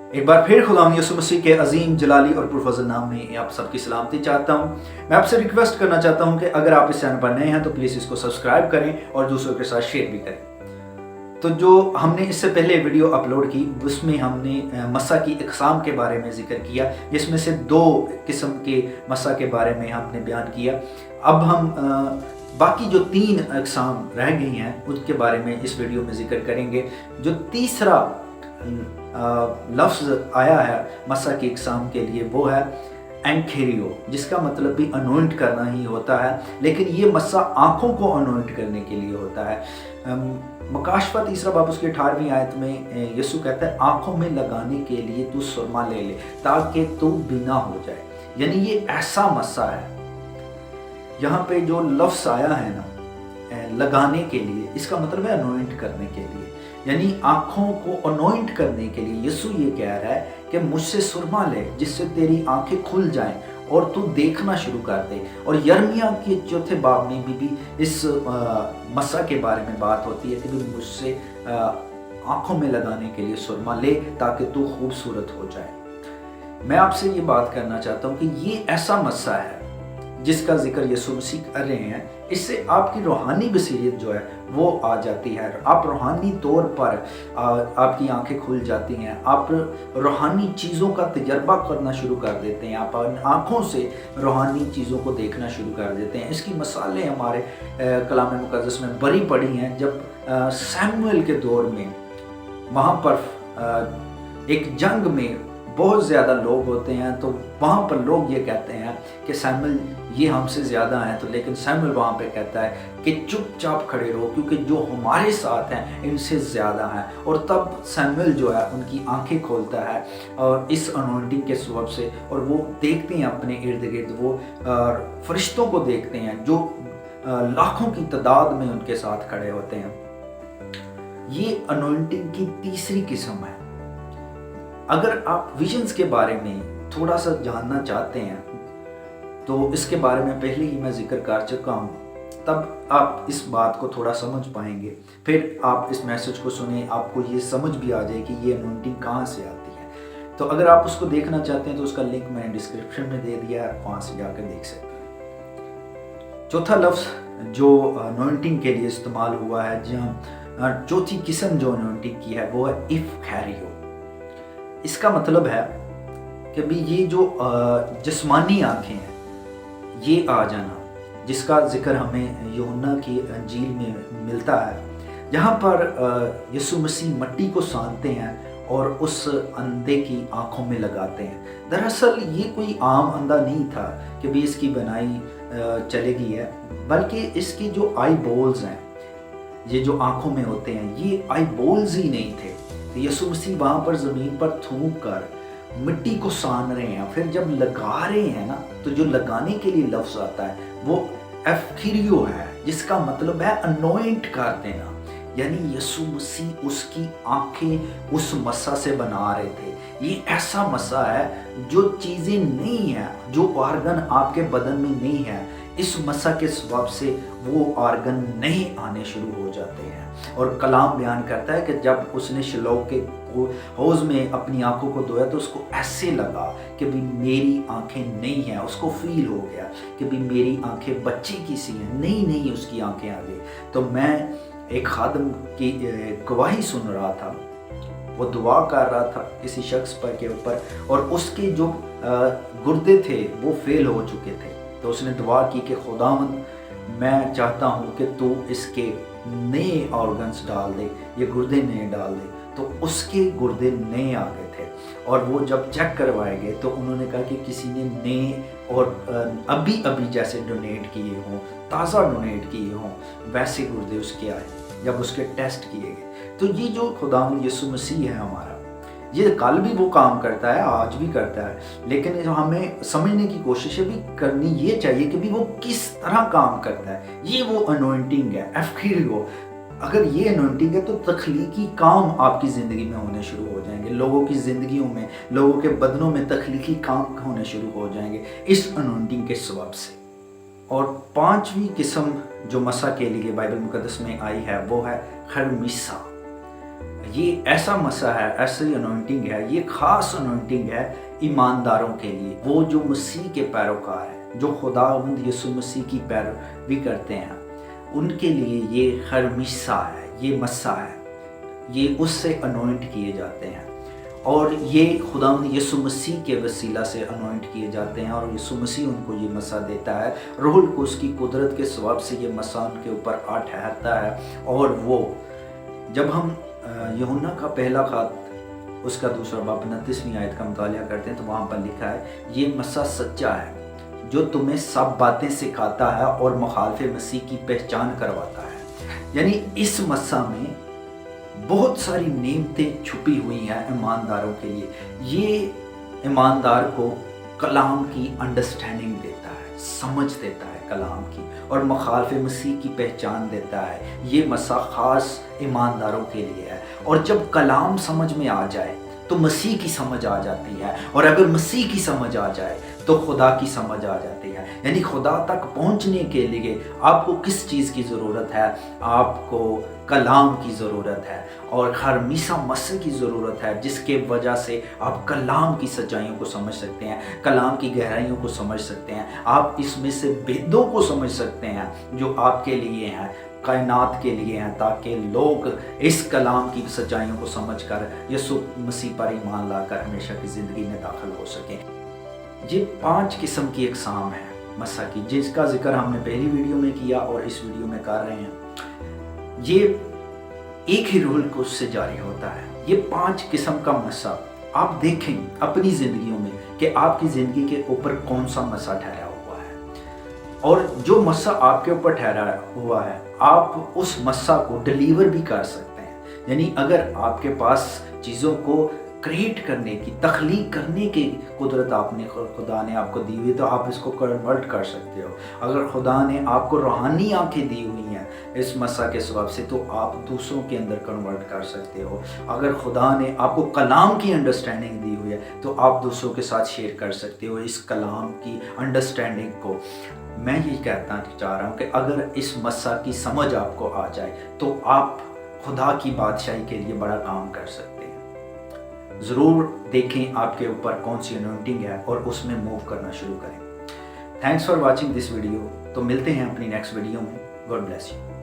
एक बार फिर खुदा यीशु मसीह के अजीम जलाली और पुरफज़ल नाम में आप सबकी सलामती चाहता हूँ। मैं आपसे रिक्वेस्ट करना चाहता हूँ कि अगर आप इस चैनल पर नए हैं तो प्लीज़ इसको सब्सक्राइब करें और दूसरों के साथ शेयर भी करें। तो जो हमने इससे पहले वीडियो अपलोड की उसमें हमने मसा की इक़साम के बारे में जिक्र किया, जिसमें से 2 किस्म के मसा के बारे में हमने बयान किया। अब हम बाकी जो 3 इक़साम रह गई हैं उसके बारे में इस वीडियो में जिक्र करेंगे। जो तीसरा लफ्ज़ आया है मसा की इक़साम के लिए वो है एंखेरियो, जिसका मतलब भी अनोइंट करना ही होता है, लेकिन ये मसा आँखों को अनोइंट करने के लिए होता है। मकाशफा 3 बाब उसकी 18वीं आयत में यीशु कहता है आँखों में लगाने के लिए तू सुरमा ले ले ताकि तू बीना हो जाए, यानी ये ऐसा मसा है। यहाँ पे जो लफ्ज़ आया है ना लगाने के लिए, इसका मतलब है अनोइंट करने के लिए, यानी आँखों को अनोइंट करने के लिए यीशु ये कह रहा है कि मुझसे सुरमा ले जिससे तेरी आंखें खुल जाएं और तू देखना शुरू कर दे। और यिर्मयाह के 4 बाब में भी इस मसा के बारे में बात होती है कि मुझसे आँखों में लगाने के लिए सुरमा ले ताकि तू खूबसूरत हो जाए। मैं आपसे ये बात करना चाहता हूँ कि ये ऐसा मसा है जिसका जिक्र यीशु मसीह कर रहे हैं। इससे आपकी रूहानी बसीरत जो है वो आ जाती है, आप रूहानी तौर पर आपकी आंखें खुल जाती हैं, आप रूहानी चीज़ों का तजर्बा करना शुरू कर देते हैं, आप आँखों से रूहानी चीज़ों को देखना शुरू कर देते हैं। इसकी मिसालें हमारे कलाम मुक़द्दस में बड़ी पड़ी हैं। जब सैमुएल के दौर में वहाँ पर एक जंग में बहुत ज़्यादा लोग होते हैं, तो वहाँ पर लोग ये कहते हैं कि सैमुएल ये हमसे ज़्यादा हैं, तो लेकिन सैमुएल वहाँ पे कहता है कि चुपचाप खड़े रहो क्योंकि जो हमारे साथ हैं इनसे ज़्यादा हैं। और तब सैमुएल जो है उनकी आंखें खोलता है और इस अनॉइंटिंग के सबब से, और वो देखते हैं अपने इर्द गिर्द, वो फरिश्तों को देखते हैं जो लाखों की तादाद में उनके साथ खड़े होते हैं। ये अनॉइंटिंग की तीसरी किस्म है। अगर आप विजन्स के बारे में थोड़ा सा जानना चाहते हैं तो इसके बारे में पहले ही मैं जिक्र कर चुका हूँ, तब आप इस बात को थोड़ा समझ पाएंगे। फिर आप इस मैसेज को सुने, आपको ये समझ भी आ जाए कि ये अनॉइंटिंग कहाँ से आती है। तो अगर आप उसको देखना चाहते हैं तो उसका लिंक मैंने डिस्क्रिप्शन में दे दिया है, वहाँ से जाकर देख सकते हैं। चौथा लफ्ज़ जो अनॉइंटिंग के लिए इस्तेमाल हुआ है, जहाँ चौथी किस्म जो अनॉइंटिंग की है वो है इफ़खैरियो। इसका मतलब है कि भी ये जो जिस्मानी आँखें हैं ये आ जाना, जिसका जिक्र हमें यूहन्ना की अंजील में मिलता है, जहाँ पर यीशु मसीह मिट्टी को सानते हैं और उस अंधे की आँखों में लगाते हैं। दरअसल ये कोई आम अंधा नहीं था कि भी इसकी बनाई चलेगी है, बल्कि इसकी जो आई बॉल्स हैं, ये जो आँखों में होते हैं, ये आई बॉल्स ही नहीं थे। तो यीशु मसीह वहाँ पर ज़मीन पर थूक कर मिट्टी को सान रहे हैं, फिर जब लगा रहे हैं ना, तो जो लगाने के लिए लफ्ज़ आता है वो एफ़खैरियो है, जिसका मतलब है अनॉइंट कर देना। यानी यीशु मसीह उसकी आंखें उस मसा से बना रहे थे। ये ऐसा मसा है जो चीज़ें नहीं हैं, जो ऑर्गन आपके बदन में नहीं है, इस मसा के सबब से वो ऑर्गन नहीं आने शुरू हो जाते हैं। और कलाम बयान करता है कि जब उसने शिलोह के हौज़ में अपनी आंखों को धोया तो उसको ऐसे लगा कि भी मेरी आंखें नहीं हैं, उसको फील हो गया कि भी मेरी आंखें बच्चे की सी हैं, नहीं उसकी आंखें आ गई। तो मैं एक खादम की गवाही सुन रहा था, वो दुआ कर रहा था किसी शख्स पर के ऊपर, और उसके जो गुर्दे थे वो फेल हो चुके थे। तो उसने दुआ की कि खुदावंद मैं चाहता हूँ कि तू इसके नए ऑर्गन्स डाल दे, ये गुर्दे नए डाल दे। तो उसके गुर्दे नए आ गए थे, और वो जब चेक करवाए गए तो उन्होंने कहा कि किसी ने नए और अभी जैसे डोनेट किए हों, ताज़ा डोनेट किए हों, वैसे गुर्दे उसके आए जब उसके टेस्ट किए गए। तो ये जो खुदावंद यीशु मसीह है हमारा, ये कल भी वो काम करता है, आज भी करता है, लेकिन हमें समझने की कोशिश भी करनी ये चाहिए कि भी वो किस तरह काम करता है। ये वो अनॉइंटिंग है, एफ़खैरियो। अगर ये अनॉइंटिंग है तो तख्लीकी काम आपकी ज़िंदगी में होने शुरू हो जाएंगे, लोगों की ज़िंदगियों में, लोगों के बदनों में तख्लीकी काम होने शुरू हो जाएंगे इस अनॉइंटिंग के सबब से। और 5वीं किस्म जो मसा के लिए बाइबल मुक़द्दस में आई है वो है खरमीसा। یہ ایسا مسا ہے، ایسی انوائنٹنگ ہے، یہ خاص انوائنٹنگ ہے ایمانداروں کے لیے، وہ جو مسیح کے پیروکار ہیں، جو خداوند یسوع مسیح کی پیروی کرتے ہیں، ان کے لیے یہ خرمیثہ ہے، یہ مسا ہے، یہ اس سے انوائنٹ کیے جاتے ہیں، اور یہ خداوند یسوع مسیح کے وسیلہ سے انوائنٹ کیے جاتے ہیں، اور یسوع مسیح ان کو یہ مسا دیتا ہے، روح القدس کی قدرت کے ثواب سے یہ مسا ان کے اوپر آ ٹھہرتا ہے، اور وہ جب ہم یوحنا کا پہلا خط اس کا دوسرا باب 29ویں آیت کا مطالعہ کرتے ہیں تو وہاں پر لکھا ہے یہ مسا سچا ہے جو تمہیں سب باتیں سکھاتا ہے اور مخالف مسیح کی پہچان کرواتا ہے۔ یعنی اس مسا میں بہت ساری نعمتیں چھپی ہوئی ہیں ایمانداروں کے لیے۔ یہ ایماندار کو کلام کی انڈرسٹینڈنگ دیتا ہے، سمجھ دیتا ہے کلام کی، اور مخالف مسیح کی پہچان دیتا ہے۔ یہ مسا خاص ایمانداروں کے لیے ہے، اور جب کلام سمجھ میں آ جائے تو مسیح کی سمجھ آ جاتی ہے، اور اگر مسیح کی سمجھ آ جائے تو خدا کی سمجھ آ جاتی ہے۔ یعنی خدا تک پہنچنے کے لیے آپ کو کس چیز کی ضرورت ہے؟ آپ کو کلام کی ضرورت ہے، اور خرمیثہ مسیح کی ضرورت ہے، جس کے وجہ سے آپ کلام کی سچائیوں کو سمجھ سکتے ہیں، کلام کی گہرائیوں کو سمجھ سکتے ہیں، آپ اس میں سے بھیدوں کو سمجھ سکتے ہیں جو آپ کے لیے ہیں، کائنات کے لیے ہیں، تاکہ لوگ اس کلام کی سچائیوں کو سمجھ کر یسوع مسیح پر ایمان لا کر ہمیشہ کی زندگی میں داخل ہو سکیں۔ یہ 5 قسم کی اقسام ہے مسا کی، جس کا ذکر ہم نے پہلی ویڈیو میں کیا اور اس ویڈیو میں کر رہے ہیں۔ یہ ایک ہی روح القدس سے جاری ہوتا ہے۔ یہ 5 قسم کا مسا آپ دیکھیں اپنی زندگیوں میں کہ آپ کی زندگی کے اوپر کون سا مسا ٹھہرا ہوا ہے، اور جو مسا آپ کے اوپر ٹھہرا ہوا ہے آپ اس مسا کو ڈیلیور بھی کر سکتے ہیں۔ یعنی اگر آپ کے پاس چیزوں کو کریٹ کرنے کی، تخلیق کرنے کی قدرت خدا نے آپ کو دی ہوئی تو آپ اس کو کنورٹ کر سکتے ہو۔ اگر خدا نے آپ کو روحانی آنکھیں دی ہوئی ہیں اس مسا کے سبب سے تو آپ دوسروں کے اندر کنورٹ کر سکتے ہو۔ اگر خدا نے آپ کو کلام کی انڈرسٹینڈنگ دی ہوئی ہے تو آپ دوسروں کے ساتھ شیئر کر سکتے ہو اس کلام کی انڈرسٹینڈنگ کو۔ میں یہ کہتا چاہ رہا ہوں کہ اگر اس مسا کی سمجھ آپ کو آ جائے تو آپ خدا کی بادشاہی کے لیے بڑا کام کر سکتے ہیں۔ ضرور دیکھیں آپ کے اوپر کون سی انوائنٹنگ ہے اور اس میں موو کرنا شروع کریں۔ Thanks for watching this video. تو ملتے ہیں اپنی نیکسٹ ویڈیو میں۔ God bless you.